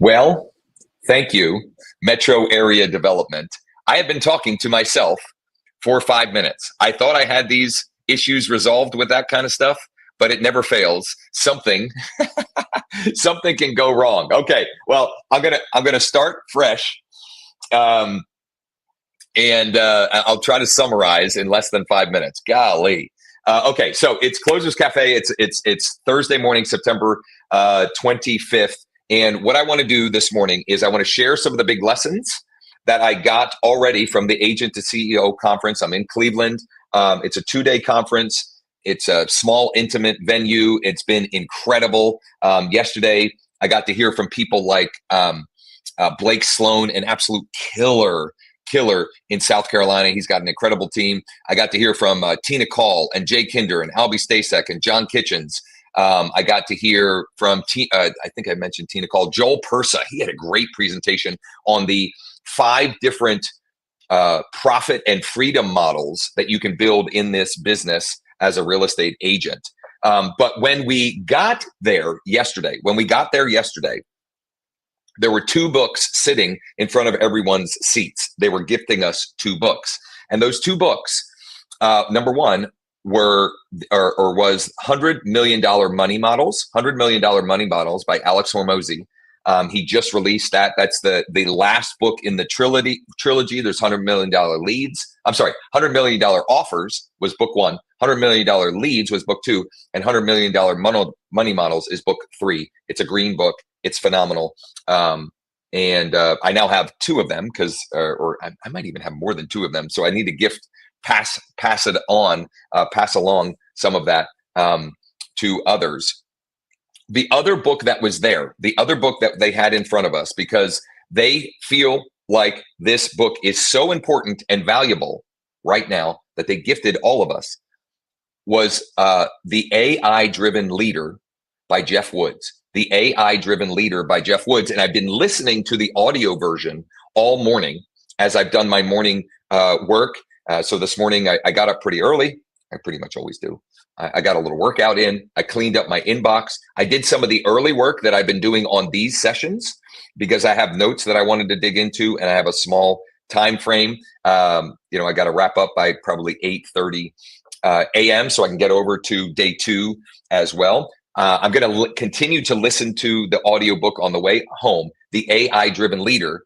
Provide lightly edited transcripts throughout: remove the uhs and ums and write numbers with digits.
Well, thank you, Metro Area Development. I have been talking to myself for 5 minutes. I thought I had these issues resolved with that kind of stuff, but it never fails. Something can go wrong. Okay, well, I'm gonna start fresh, um, and I'll try to summarize in less than 5 minutes. Golly. Okay, so it's Closers Cafe. It's Thursday morning, September 25th. And what I want to do this morning is I want to share some of the big lessons that I got already from the Agent to CEO conference. I'm in Cleveland. It's a 2-day conference. It's a small, intimate venue. It's been incredible. Yesterday, I got to hear from people like Blake Sloan, an absolute killer in South Carolina. He's got an incredible team. I got to hear from Tina Call and Jay Kinder and Albie Stasek and John Kitchens. I got to hear from, I think I mentioned Tina Call, Joel Persa. He had a great presentation on the 5 different profit and freedom models that you can build in this business as a real estate agent. But when we got there yesterday, there were 2 books sitting in front of everyone's seats. They were gifting us 2 books. And those 2 books, number one, was $100 Million Money Models, $100 Million Money Models by Alex Hormozi. He just released that. That's the last book in the trilogy. There's $100 Million Leads. I'm sorry, $100 Million Offers was book 1. $100 Million Leads was book 2. And $100 Million Money Models is book 3. It's a green book. It's phenomenal. And I now have 2 of them because, or I might even have more than 2 of them. So I need to pass along some of that to others. The other book that was there, the other book that they had in front of us, because they feel like this book is so important and valuable right now that they gifted all of us, was The AI-Driven Leader by Jeff Woods. The AI-Driven Leader by Jeff Woods. And I've been listening to the audio version all morning as I've done my morning work. So this morning I got up pretty early. I pretty much always do. I got a little workout in. I cleaned up my inbox. I did some of the early work that I've been doing on these sessions because I have notes that I wanted to dig into, and I have a small time frame. I got to wrap up by probably 8:30 a.m. so I can get over to day 2 as well. I'm going to continue to listen to the audiobook on the way home, The AI-Driven Leader.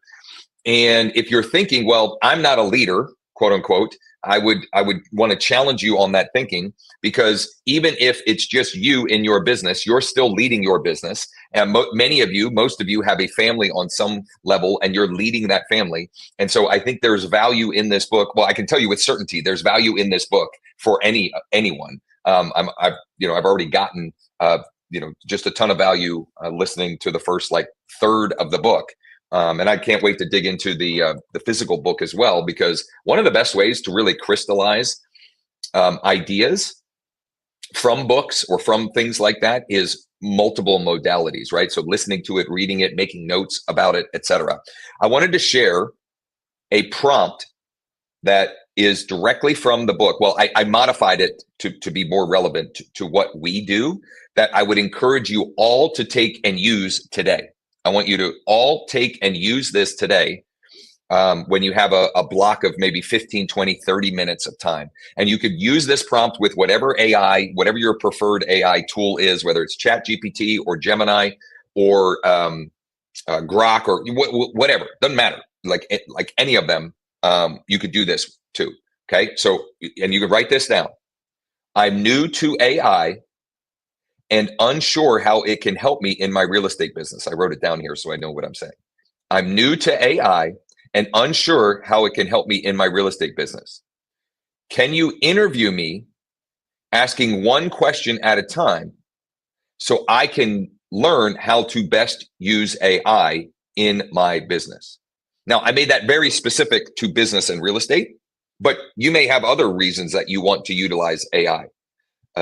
And if you're thinking, well, I'm not a leader, quote unquote, I would want to challenge you on that thinking, because even if it's just you in your business, you're still leading your business. And most of you have a family on some level, and you're leading that family. And so I think there's value in this book. Well, I can tell you with certainty, there's value in this book for anyone. I've already gotten just a ton of value listening to the first third of the book. And I can't wait to dig into the physical book as well, because one of the best ways to really crystallize ideas from books or from things like that is multiple modalities, right? So listening to it, reading it, making notes about it, etc. I wanted to share a prompt that is directly from the book. Well, I modified it to be more relevant to what we do, that I would encourage you all to take and use today. I want you to all take and use this today when you have a block of maybe 15, 20, 30 minutes of time. And you could use this prompt with whatever AI, whatever your preferred AI tool is, whether it's ChatGPT or Gemini or Grok or whatever. Doesn't matter. Like any of them, you could do this too. Okay. So, and you could write this down. I'm new to AI and unsure how it can help me in my real estate business. I wrote it down here so I know what I'm saying. I'm new to AI and unsure how it can help me in my real estate business. Can you interview me asking one question at a time so I can learn how to best use AI in my business? Now, I made that very specific to business and real estate, but you may have other reasons that you want to utilize AI.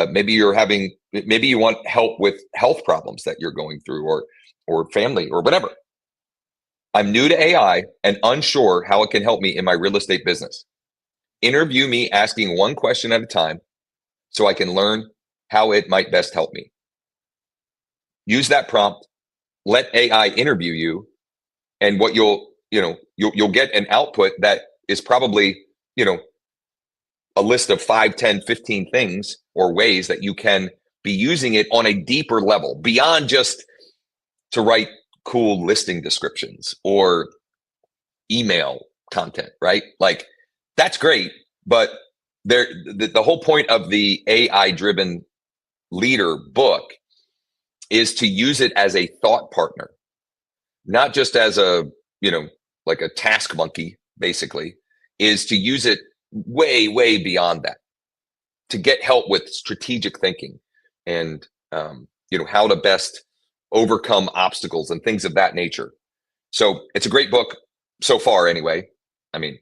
Maybe you want help with health problems that you're going through, or family, or whatever. I'm new to AI and unsure how it can help me in my real estate business. Interview me asking one question at a time so I can learn how it might best help me. Use that prompt let AI interview you, and what you'll get an output that is probably, a list of 5, 10, 15 things or ways that you can be using it on a deeper level beyond just to write cool listing descriptions or email content, right? Like, that's great, but the whole point of the AI driven leader book is to use it as a thought partner, not just as like a task monkey, basically, is to use it way, way beyond that, to get help with strategic thinking and, how to best overcome obstacles and things of that nature. So it's a great book so far anyway. I mean,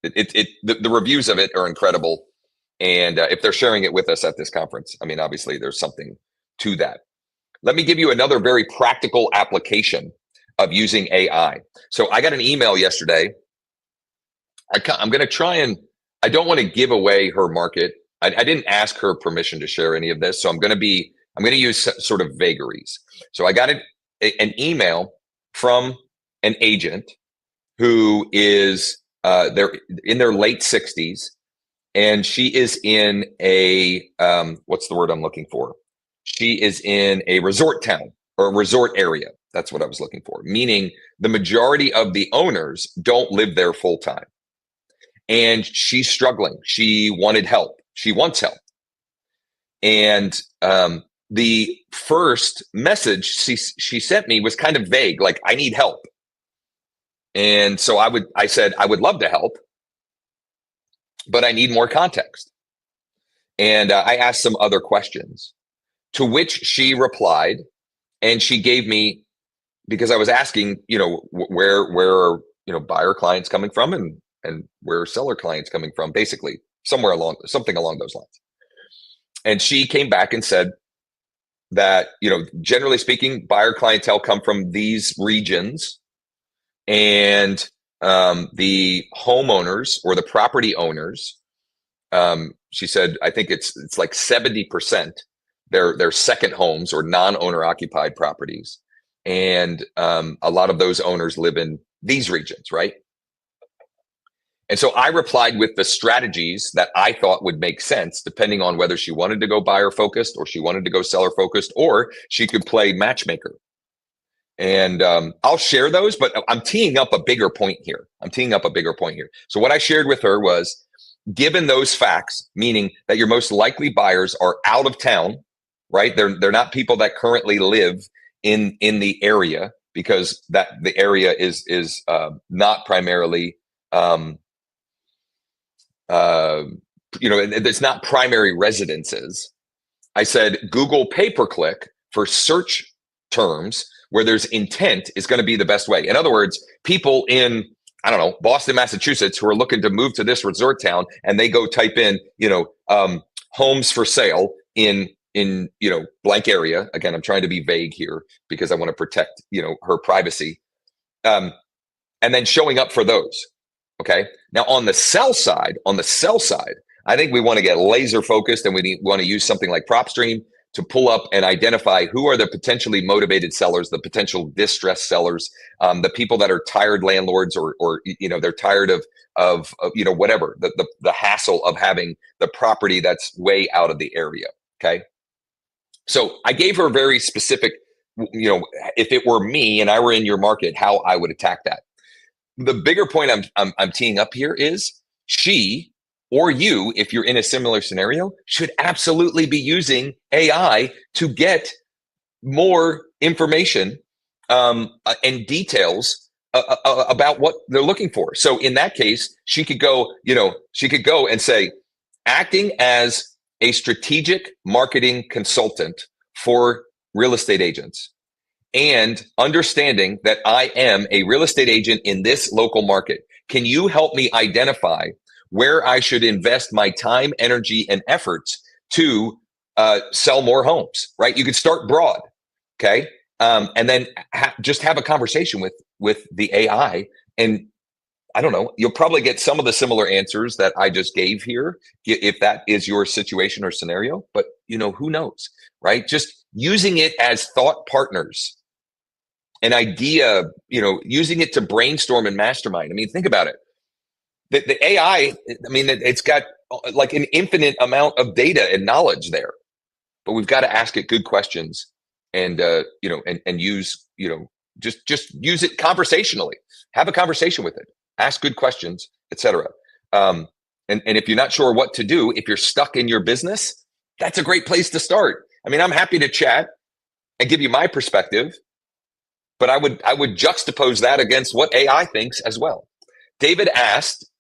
the reviews of it are incredible. And if they're sharing it with us at this conference, I mean, obviously there's something to that. Let me give you another very practical application of using AI. So I got an email yesterday. I'm going to try and, I don't want to give away her market. I didn't ask her permission to share any of this. So I'm going to use sort of vagaries. So I got an email from an agent who is, they're in their late 60s, and she is in a, what's the word I'm looking for? She is in a resort town or a resort area. That's what I was looking for, meaning the majority of the owners don't live there full time. And she's struggling. She wanted help. She wants help. And the first message she sent me was kind of vague, like, I need help. And so I said, I would love to help, but I need more context. And I asked some other questions, to which she replied, and she gave me, because I was asking, where are, buyer clients coming from, and where are seller clients coming from, basically something along those lines. And she came back and said that, generally speaking, buyer clientele come from these regions, and the homeowners or the property owners, she said, I think it's like 70%, they're second homes or non-owner occupied properties. And a lot of those owners live in these regions, right? And so I replied with the strategies that I thought would make sense, depending on whether she wanted to go buyer focused or she wanted to go seller focused, or she could play matchmaker. And I'll share those, but I'm teeing up a bigger point here. So what I shared with her was, given those facts, meaning that your most likely buyers are out of town, right? They're not people that currently live in the area, because the area is not primarily, it's not primary residences. I said, Google pay-per-click for search terms where there's intent is going to be the best way. In other words, people in, I don't know, Boston, Massachusetts, who are looking to move to this resort town, and they go type in, homes for sale in blank area. Again, I'm trying to be vague here because I want to protect, her privacy. And then showing up for those. Okay. Now on the sell side, I think we want to get laser focused, and we want to use something like PropStream to pull up and identify who are the potentially motivated sellers, the potential distressed sellers, the people that are tired landlords, or they're tired of whatever, the hassle of having the property that's way out of the area. Okay. So I gave her very specific, if it were me and I were in your market, how I would attack that. The bigger point I'm teeing up here is, she or you, if you're in a similar scenario, should absolutely be using AI to get more information and details about what they're looking for. So in that case, she could go and say, acting as a strategic marketing consultant for real estate agents, and understanding that I am a real estate agent in this local market. Can you help me identify where I should invest my time, energy, and efforts to sell more homes, right? You could start broad, okay? And then just have a conversation with the AI, and I don't know, you'll probably get some of the similar answers that I just gave here, if that is your situation or scenario, but who knows, right? Just using it as thought partners an idea, using it to brainstorm and mastermind. I mean, think about it. The AI, I mean, it's got like an infinite amount of data and knowledge there, but we've got to ask it good questions and, and use, just use it conversationally, have a conversation with it, ask good questions, etc. And if you're not sure what to do, if you're stuck in your business, that's a great place to start. I mean, I'm happy to chat and give you my perspective, but I would juxtapose that against what AI thinks as well. David asked,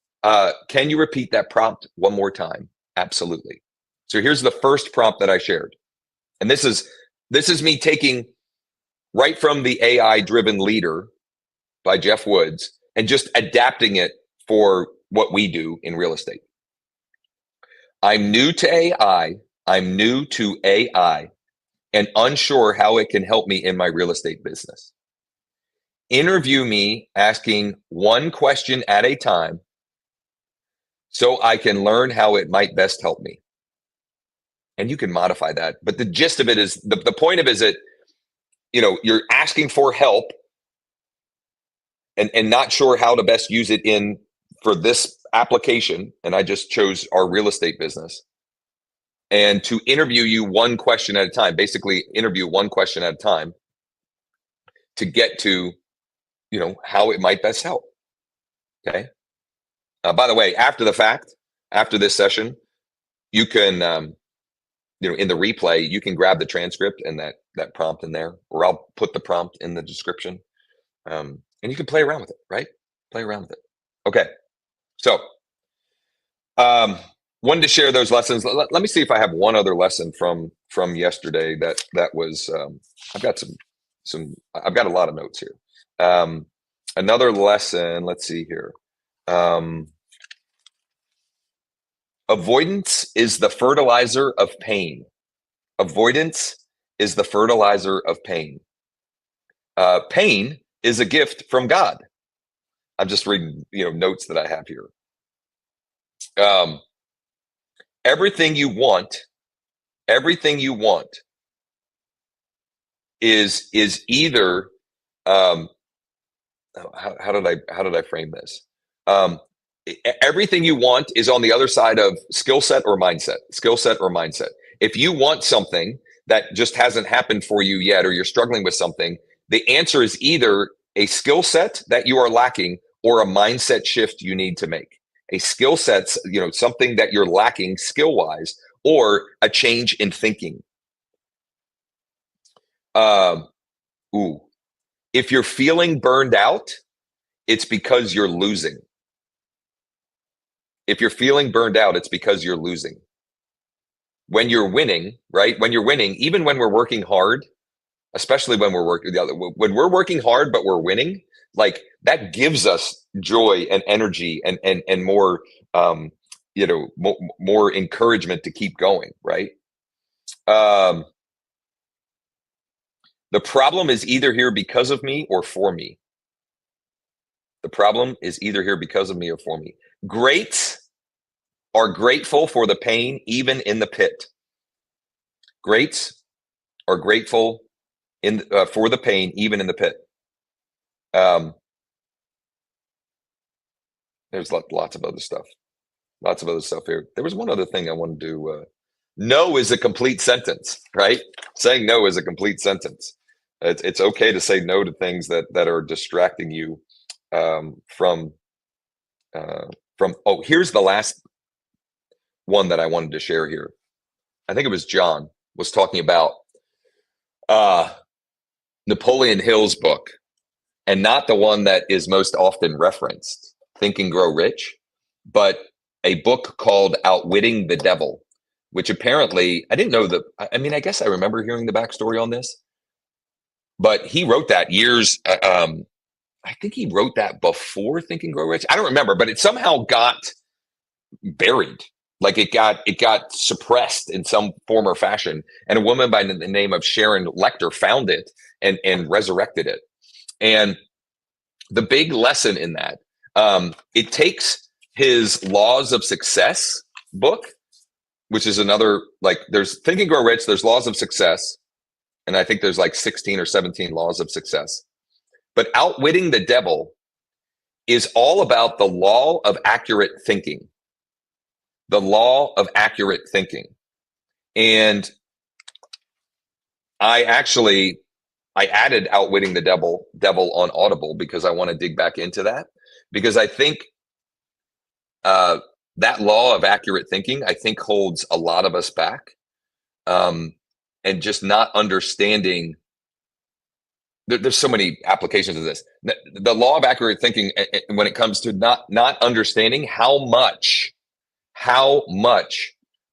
can you repeat that prompt one more time? Absolutely. So here's the first prompt that I shared. And this is me taking right from the AI Driven Leader by Jeff Woods and just adapting it for what we do in real estate. I'm new to AI. I'm new to AI and unsure how it can help me in my real estate business. Interview me asking one question at a time so I can learn how it might best help me. And you can modify that. But the gist of it is, the point of it is that, you're asking for help and not sure how to best use it in for this application. And I just chose our real estate business. And to interview you one question at a time, basically interview one question at a time to get to, how it might best help. Okay. By the way, after the fact, after this session, you can, in the replay, you can grab the transcript and that prompt in there, or I'll put the prompt in the description. And you can play around with it, right? Play around with it. Okay. So, wanted to share those lessons. Let me see if I have one other lesson from yesterday that was, I've got I've got a lot of notes here. Another lesson, let's see here. Avoidance is the fertilizer of pain. Avoidance is the fertilizer of pain. Pain is a gift from God. I'm just reading, notes that I have here. Everything you want is either, how did I frame this? Everything you want is on the other side of skill set or mindset. If you want something that just hasn't happened for you yet, or you're struggling with something, the answer is either a skill set that you are lacking or a mindset shift you need to make. A skill set's, something that you're lacking skill wise, or a change in thinking. If you're feeling burned out, it's because you're losing. If you're feeling burned out, it's because you're losing. When you're winning, right? When you're winning, even when we're working hard, especially when we're working hard, but we're winning, like that gives us joy and energy and more, more encouragement to keep going, right? The problem is either here because of me or for me. The problem is either here because of me or for me. Greats are grateful for the pain, even in the pit. Greats are grateful for the pain, even in the pit. There's lots of other stuff. Lots of other stuff here. There was one other thing I wanted to. No is a complete sentence, right? Saying no is a complete sentence. It's okay to say no to things that are distracting you from. Oh, here's the last one that I wanted to share here. I think it was John was talking about Napoleon Hill's book, and not the one that is most often referenced, Think and Grow Rich, but a book called Outwitting the Devil, which apparently, I didn't know I mean, I guess I remember hearing the backstory on this, but he wrote that years, I think he wrote that before Think and Grow Rich. I don't remember, but it somehow got buried. Like it got suppressed in some form or fashion. And a woman by the name of Sharon Lecter found it and resurrected it. And the big lesson in that, it takes his Laws of Success book, which is another, like there's Think and Grow Rich, there's Laws of Success. And I think there's like 16 or 17 laws of success. But outwitting the devil is all about the law of accurate thinking. The law of accurate thinking. And I added Outwitting the Devil on Audible because I want to dig back into that, because I think that law of accurate thinking, I think, holds a lot of us back, and just not understanding. There's so many applications of this. The law of accurate thinking, when it comes to not understanding how much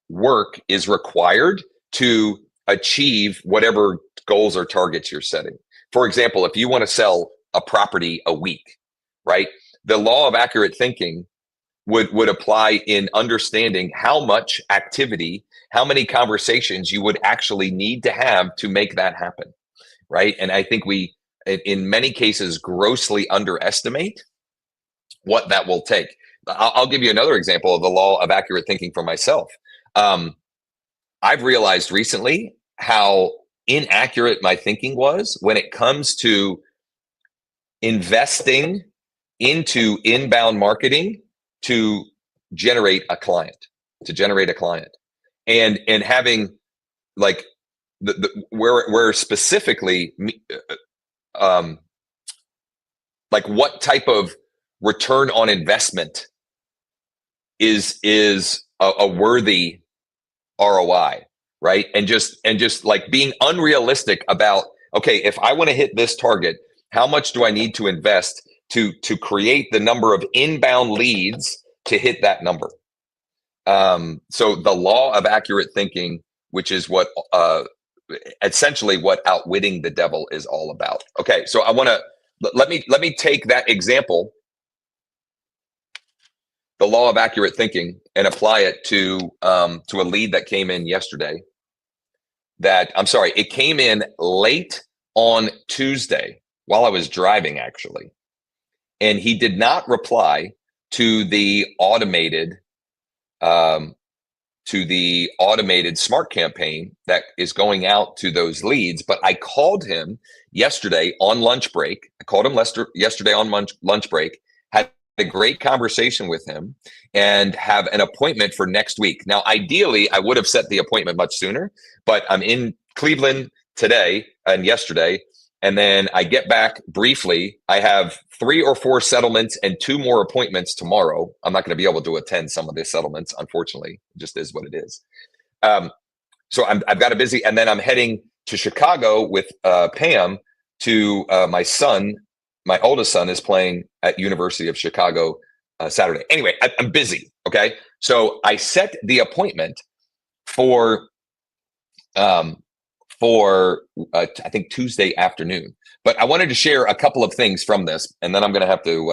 work is required to achieve whatever goals or targets you're setting. For example, if you want to sell a property a week, right? The law of accurate thinking would apply in understanding how much activity, how many conversations you would actually need to have to make that happen, right? And I think we, in many cases, grossly underestimate what that will take. I'll give you another example of the law of accurate thinking for myself. I've realized recently how inaccurate my thinking was when it comes to investing into inbound marketing to generate a client, and having like where specifically like what type of return on investment is a worthy ROI, right? And just like being unrealistic about, okay, if I want to hit this target, how much do I need to invest to create the number of inbound leads to hit that number? So the law of accurate thinking, which is what essentially what Outwitting the Devil is all about. Okay, so I want to let me take that example, the law of accurate thinking, and apply it to a lead that came in yesterday. It came in late on Tuesday while I was driving, actually, and he did not reply to the automated smart campaign that is going out to those leads. But I called him yesterday on lunch break. Yesterday on lunch break, had a great conversation with him, and have an appointment for next week. Now, ideally, I would have set the appointment much sooner, but I'm in Cleveland today and yesterday. And then I get back briefly. I have 3 or 4 settlements and 2 more appointments tomorrow. I'm not going to be able to attend some of the settlements, unfortunately. It just is what it is. So I've got a busy, and then I'm heading to Chicago with Pam to my son. My oldest son is playing at University of Chicago Saturday. Anyway, I'm busy. Okay, so I set the appointment for I think Tuesday afternoon. But I wanted to share a couple of things from this, and then I'm going to have to.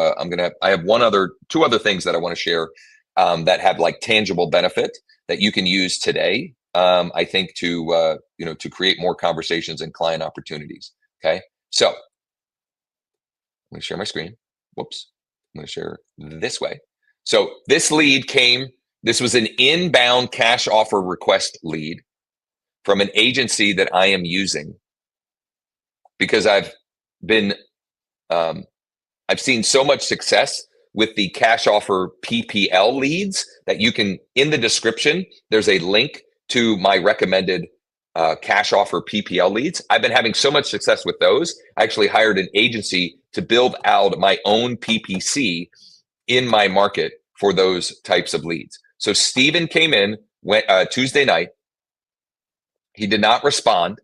I have 2 other things that I want to share that have like tangible benefit that you can use today. I think to create more conversations and client opportunities. Okay, so I'm going to share my screen. Whoops, I'm going to share this way. So this lead came. This was an inbound cash offer request lead from an agency that I am using, because I've seen so much success with the cash offer PPL leads that you can, in the description, there's a link to my recommended cash offer PPL leads. I've been having so much success with those. I actually hired an agency to build out my own PPC in my market for those types of leads. So Steven came in Tuesday night. He did not respond.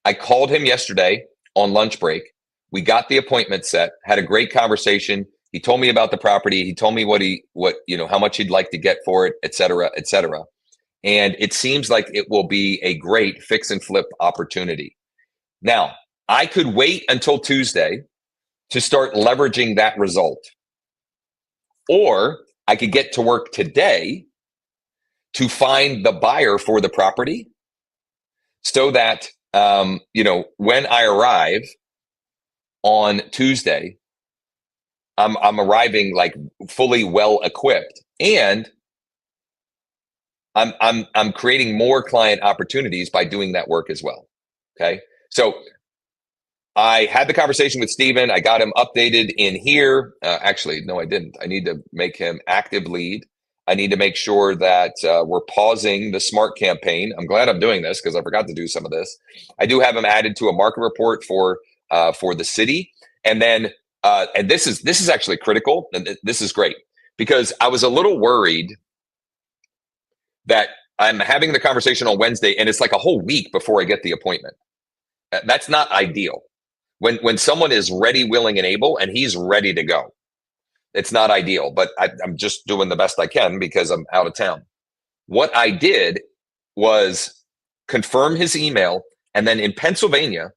I called him yesterday on lunch break. We got the appointment set, had a great conversation. He told me about the property. He told me how much he'd like to get for it, et cetera, et cetera. And it seems like it will be a great fix and flip opportunity. Now, I could wait until Tuesday to start leveraging that result, or I could get to work today to find the buyer for the property, so that when I arrive on Tuesday, I'm arriving like fully well equipped, and I'm creating more client opportunities by doing that work as well. Okay, so I had the conversation with Steven. I got him updated in here. Actually, no, I didn't. I need to make him active lead. I need to make sure that we're pausing the SMART campaign. I'm glad I'm doing this because I forgot to do some of this. I do have him added to a market report for the city. And then, and this is actually critical. And this is great because I was a little worried that I'm having the conversation on Wednesday and it's like a whole week before I get the appointment. That's not ideal. When someone is ready, willing, and able, and he's ready to go, it's not ideal, but I'm just doing the best I can because I'm out of town. What I did was confirm his email. And then in Pennsylvania,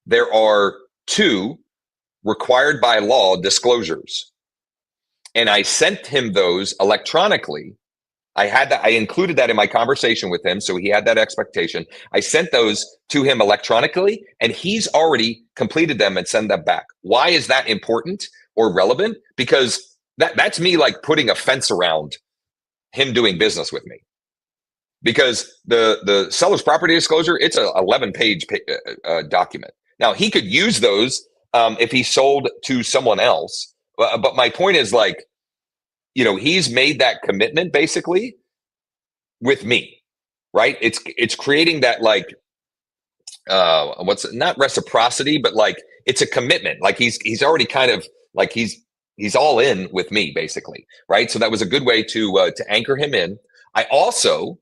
there are 2 required by law disclosures. And I sent him those electronically. I included that in my conversation with him, so he had that expectation. I sent those to him electronically, and he's already completed them and sent them back. Why is that important or relevant? Because that's me like putting a fence around him doing business with me. Because the seller's property disclosure, it's a 11-page document. Now, he could use those if he sold to someone else. But my point is like, he's made that commitment basically with me, right? It's creating that like, not reciprocity, but like it's a commitment. Like he's already kind of like he's all in with me basically, right? So that was a good way to anchor him in. I also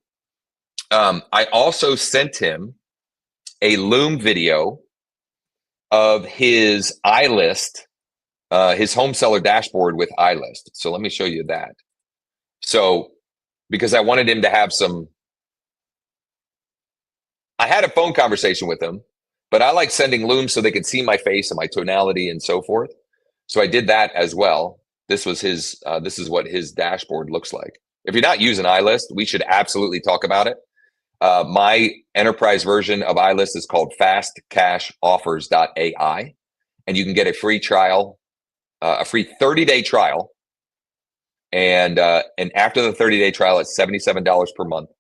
sent him a Loom video of his iList. His home seller dashboard with iList. So let me show you that. So, because I wanted him to have I had a phone conversation with him, but I like sending Loom so they could see my face and my tonality and so forth. So I did that as well. This was this is what his dashboard looks like. If you're not using iList, we should absolutely talk about it. My enterprise version of iList is called fastcashoffers.ai, and you can get a free trial. A free 30-day trial, and after the 30-day trial, it's $77 per month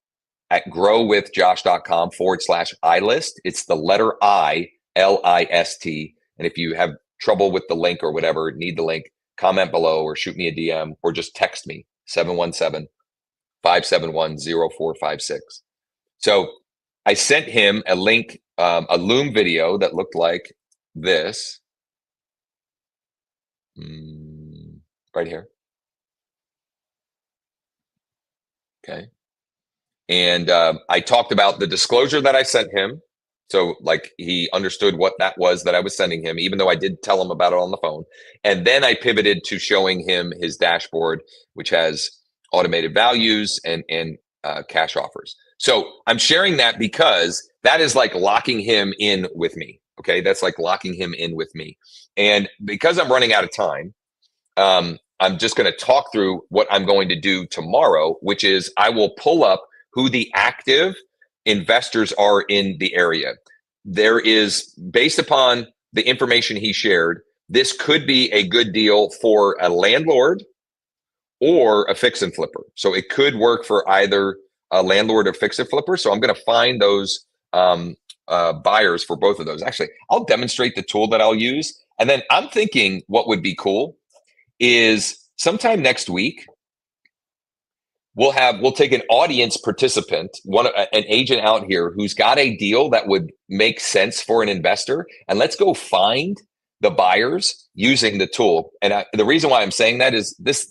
at growwithjosh.com/iList. It's the letter ILIST. And if you have trouble with the link or whatever, need the link, comment below or shoot me a DM or just text me 717-571-0456. So I sent him a link, a Loom video that looked like this. Right here. Okay. And I talked about the disclosure that I sent him. So like he understood what that was that I was sending him, even though I did tell him about it on the phone. And then I pivoted to showing him his dashboard, which has automated values and cash offers. So I'm sharing that because that is like locking him in with me. Okay. That's like locking him in with me. And because I'm running out of time, I'm just going to talk through what I'm going to do tomorrow, which is I will pull up who the active investors are in the area. There is, based upon the information he shared, this could be a good deal for a landlord or a fix and flipper. So it could work for either a landlord or fix and flipper. So I'm going to find those buyers for both of those. Actually, I'll demonstrate the tool that I'll use. And then I'm thinking what would be cool is sometime next week, we'll take an audience participant, an agent out here who's got a deal that would make sense for an investor, and let's go find the buyers using the tool. And the reason why I'm saying that is this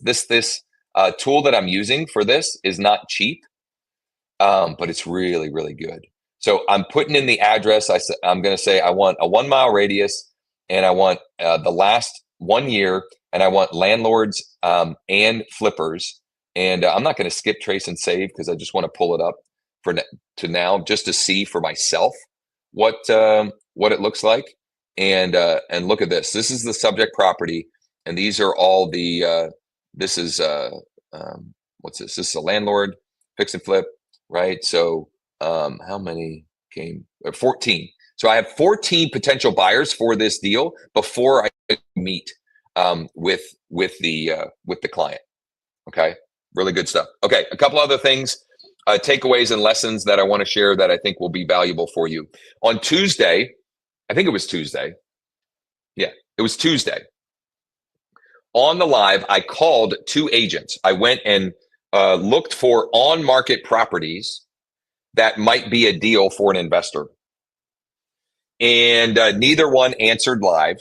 tool that I'm using for this is not cheap, but it's really, really good. So I'm putting in the address. I'm going to say I want a 1 mile radius, and I want the last 1 year, and I want landlords and flippers. And I'm not going to skip, trace, and save because I just want to pull it up to now just to see for myself what it looks like. And look at this. This is the subject property, and these are all the. This is what's this? This is a landlord fix and flip, right? So how many came? 14. So I have 14 potential buyers for this deal before I meet with the client. Okay, really good stuff. Okay, a couple other things, takeaways and lessons that I want to share that I think will be valuable for you. On Tuesday, I think it was Tuesday, It was Tuesday. On the live, I called 2 agents. I went and looked for on-market properties that might be a deal for an investor. And neither one answered live.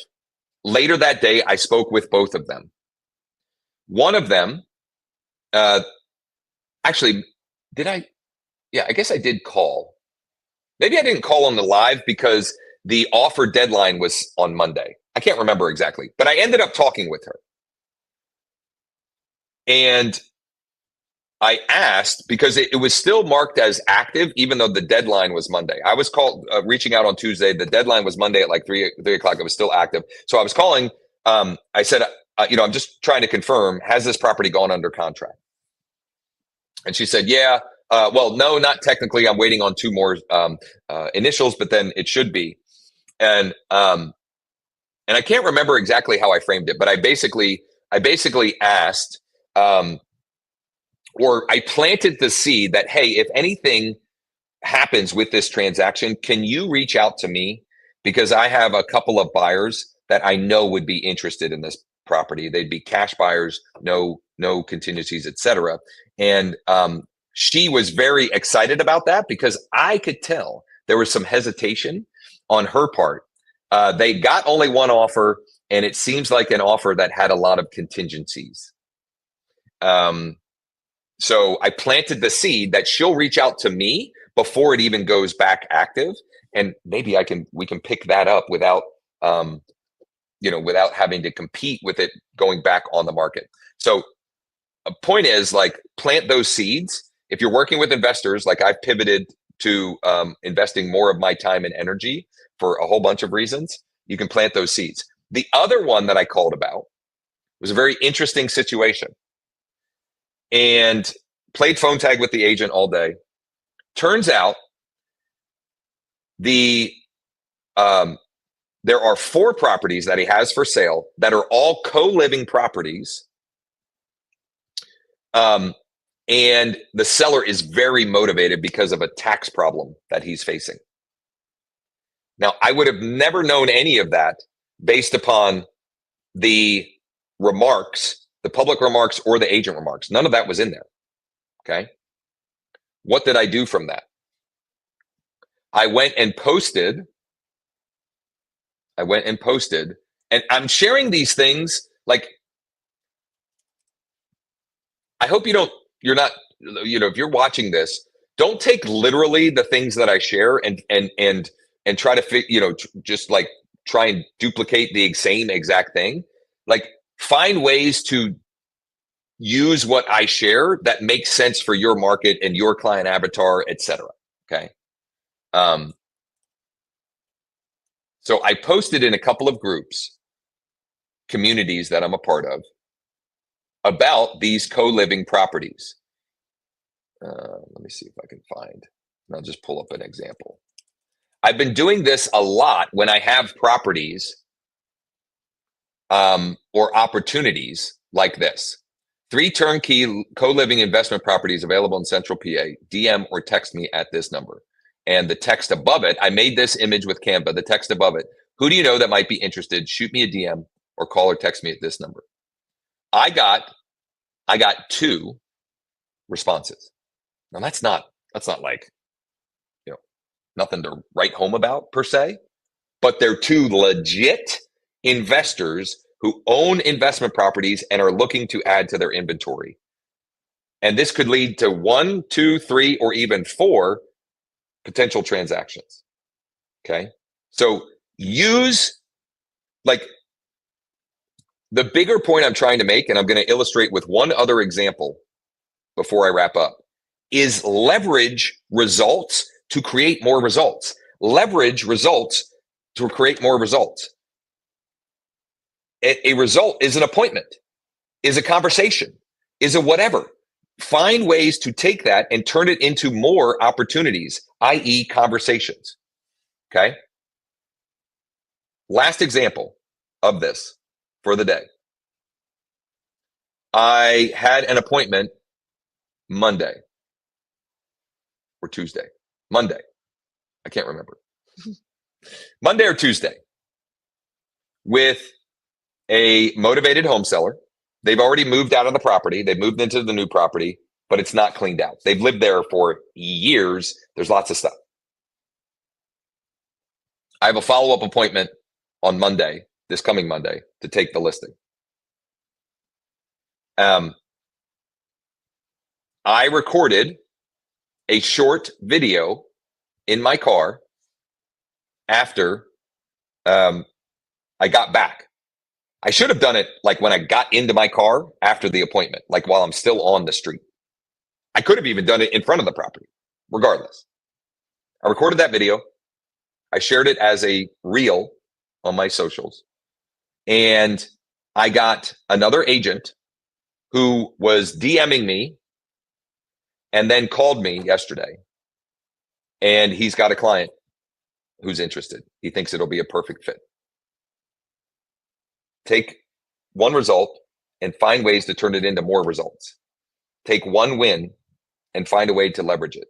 Later that day, I spoke with both of them. One of them, actually, did I? Yeah, I guess I did call. Maybe I didn't call on the live because the offer deadline was on Monday. I can't remember exactly, but I ended up talking with her. And I asked because it was still marked as active, even though the deadline was Monday. I was reaching out on Tuesday. The deadline was Monday at like 3 o'clock. It was still active. So I was calling. I said, I'm just trying to confirm, has this property gone under contract? And she said, yeah. Well, no, not technically. I'm waiting on 2 more initials, but then it should be. And I can't remember exactly how I framed it, but I basically asked, or I planted the seed that, hey, if anything happens with this transaction, can you reach out to me? Because I have a couple of buyers that I know would be interested in this property. They'd be cash buyers, no contingencies, etc. And she was very excited about that because I could tell there was some hesitation on her part. They got only one offer, and it seems like an offer that had a lot of contingencies. So I planted the seed that she'll reach out to me before it even goes back active, and maybe we can pick that up without without having to compete with it going back on the market. So a point is, like, plant those seeds. If you're working with investors, like I've pivoted to investing more of my time and energy for a whole bunch of reasons, you can plant those seeds. The other one that I called about was a very interesting situation, and played phone tag with the agent all day. Turns out there are 4 properties that he has for sale that are all co-living properties. And the seller is very motivated because of a tax problem that he's facing. Now, I would have never known any of that based upon the remarks, the public remarks or the agent remarks. None of that was in there. Okay. What did I do from that? I went and posted, and I'm sharing these things. Like, I hope you're not, if you're watching this, don't take literally the things that I share and try to just like try and duplicate the same exact thing. Like, find ways to use what I share that makes sense for your market and your client avatar, etc. Okay. So I posted in a couple of groups, communities that I'm a part of, about these co-living properties. Let me see if I can find, and I'll just pull up an example. I've been doing this a lot when I have properties or opportunities like this. 3 turnkey co-living investment properties available in Central PA. DM or text me at this number. And the text above it, I made this image with Canva. The text above it, who do you know that might be interested? Shoot me a DM or call or text me at this number. I got 2 responses. Now that's not like, nothing to write home about per se, but they're 2 legit investors who own investment properties and are looking to add to their inventory. And this could lead to 1, 2, 3, or even 4 potential transactions. Okay. So use, like, the bigger point I'm trying to make, and I'm going to illustrate with one other example before I wrap up, is leverage results to create more results. Leverage results to create more results. A result is an appointment, is a conversation, is a whatever. Find ways to take that and turn it into more opportunities, i.e. conversations. Okay. Last example of this for the day. I had an appointment Monday or Tuesday. Monday. I can't remember. Monday or Tuesday with a motivated home seller. They've already moved out of the property. They've moved into the new property, but it's not cleaned out. They've lived there for years. There's lots of stuff. I have a follow-up appointment on Monday, this coming Monday, to take the listing. I recorded a short video in my car after I got back. I should have done it like when I got into my car after the appointment, like while I'm still on the street. I could have even done it in front of the property, regardless. I recorded that video. I shared it as a reel on my socials. And I got another agent who was DMing me and then called me yesterday. And he's got a client who's interested. He thinks it'll be a perfect fit. Take one result and find ways to turn it into more results. Take one win and find a way to leverage it.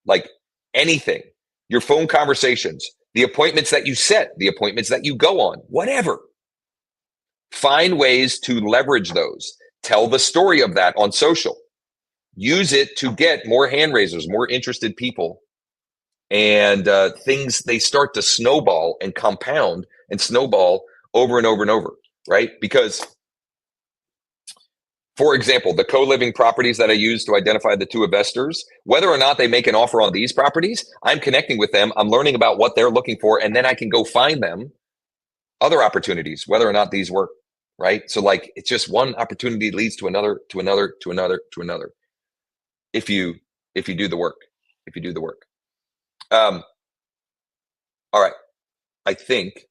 Like anything, your phone conversations, the appointments that you set, the appointments that you go on, whatever. Find ways to leverage those. Tell the story of that on social. Use it to get more hand raisers, more interested people. And things, they start to snowball and compound and snowball over and over and over, right? Because, for example, the co-living properties that I use to identify the two investors, whether or not they make an offer on these properties, I'm connecting with them. I'm learning about what they're looking for, and then I can go find them other opportunities, whether or not these work, right? So like, it's just one opportunity leads to another, to another, to another, to another. If you do the work, all right. I think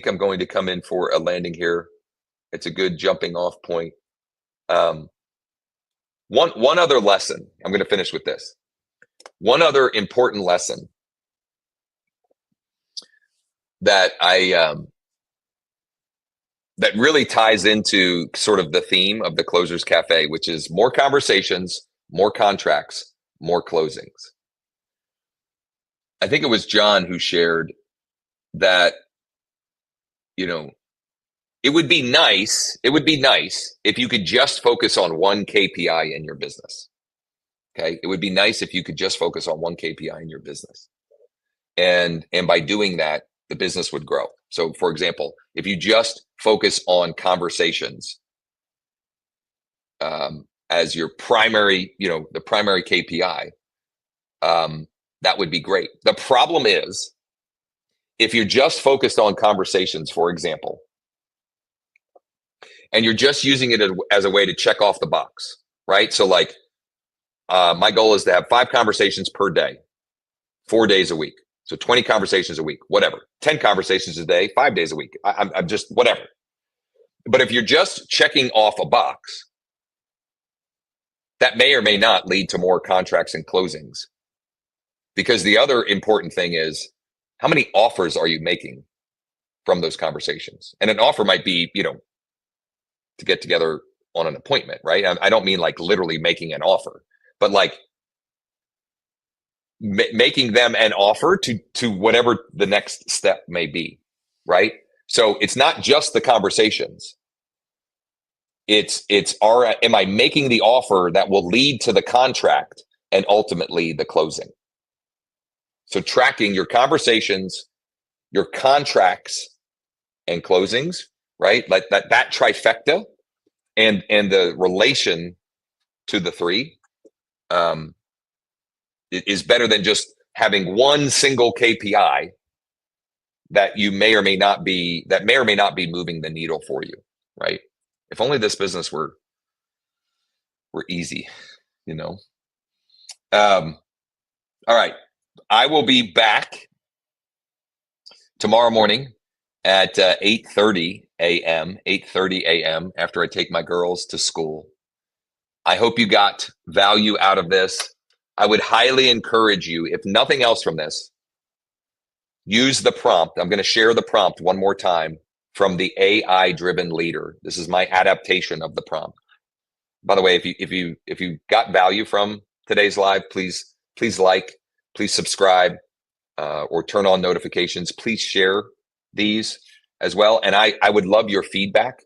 I'm going to come in for a landing here. It's a good jumping off point. One other lesson. I'm going to finish with this. One other important lesson that that really ties into sort of the theme of the Closers Cafe, which is more conversations, more contracts, more closings. I think it was John who shared that, you know, it would be nice if you could just focus on one KPI in your business. Okay. It would be nice if you could just focus on one KPI in your business. And by doing that, the business would grow. So for example, if you just focus on conversations as your primary, the primary KPI, that would be great. The problem is, if you're just focused on conversations, for example, and you're just using it as a way to check off the box, right? So like, my goal is to have 5 conversations per day, 4 days a week. So 20 conversations a week, whatever, 10 conversations a day, 5 days a week. I'm just whatever. But if you're just checking off a box, that may or may not lead to more contracts and closings. Because the other important thing is, how many offers are you making from those conversations? And an offer might be, to get together on an appointment, right? I don't mean like literally making an offer, but like making them an offer to whatever the next step may be, right? So it's not just the conversations. Am I making the offer that will lead to the contract and ultimately the closing? So tracking your conversations, your contracts, and closings, right? Like that trifecta and the relation to the 3 is better than just having one single KPI that may or may not be moving the needle for you, right? If only this business were easy, All right. I will be back tomorrow morning at 8:30 a.m. after I take my girls to school. I hope you got value out of this. I would highly encourage you, if nothing else from this, use the prompt. I'm going to share the prompt one more time from the AI-driven leader. This is my adaptation of the prompt. By the way, if you got value from today's live, please like, please subscribe, or turn on notifications. Please share these as well. And I would love your feedback.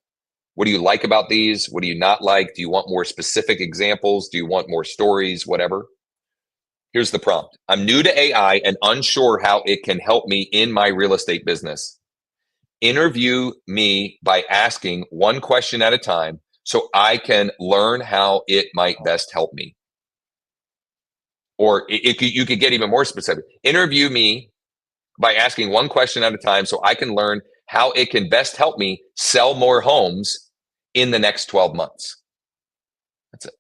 What do you like about these? What do you not like? Do you want more specific examples? Do you want more stories? Whatever. Here's the prompt. I'm new to AI and unsure how it can help me in my real estate business. Interview me by asking one question at a time so I can learn how it might best help me. Or you could get even more specific. Interview me by asking one question at a time so I can learn how it can best help me sell more homes in the next 12 months. That's it.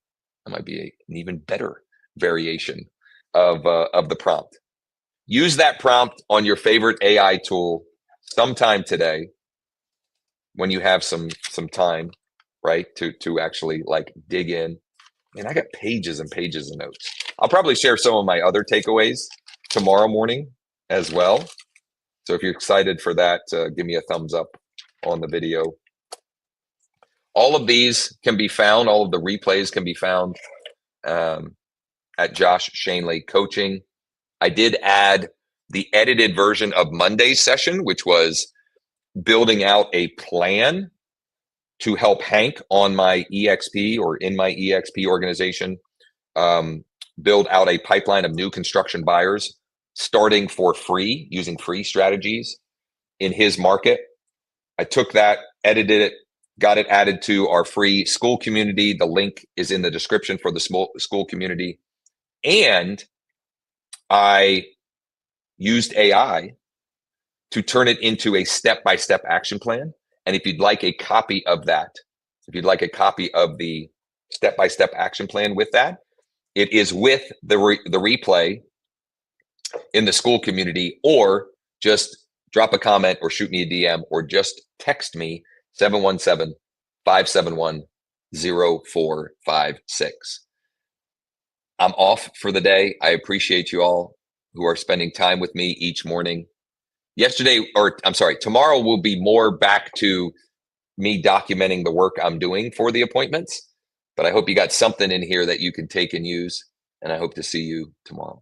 That might be an even better variation of the prompt. Use that prompt on your favorite AI tool sometime today when you have some time, right? To actually like dig in. Man, I got pages and pages of notes. I'll probably share some of my other takeaways tomorrow morning as well. So if you're excited for that, give me a thumbs up on the video. All of these can be found, all of the replays can be found at Josh Schoenly Coaching. I did add the edited version of Monday's session, which was building out a plan to help Hank on my EXP or in my EXP organization build out a pipeline of new construction buyers starting for free, using free strategies in his market. I took that, edited it, got it added to our free Skool community. The link is in the description for the Skool community. And I used AI to turn it into a step-by-step action plan. And if you'd like a copy of that, if you'd like a copy of the step-by-step action plan with that, it is with the replay in the Skool community, or just drop a comment or shoot me a DM or just text me 717-571-0456. I'm off for the day. I appreciate you all who are spending time with me each morning. Tomorrow will be more back to me documenting the work I'm doing for the appointments. But I hope you got something in here that you can take and use. And I hope to see you tomorrow.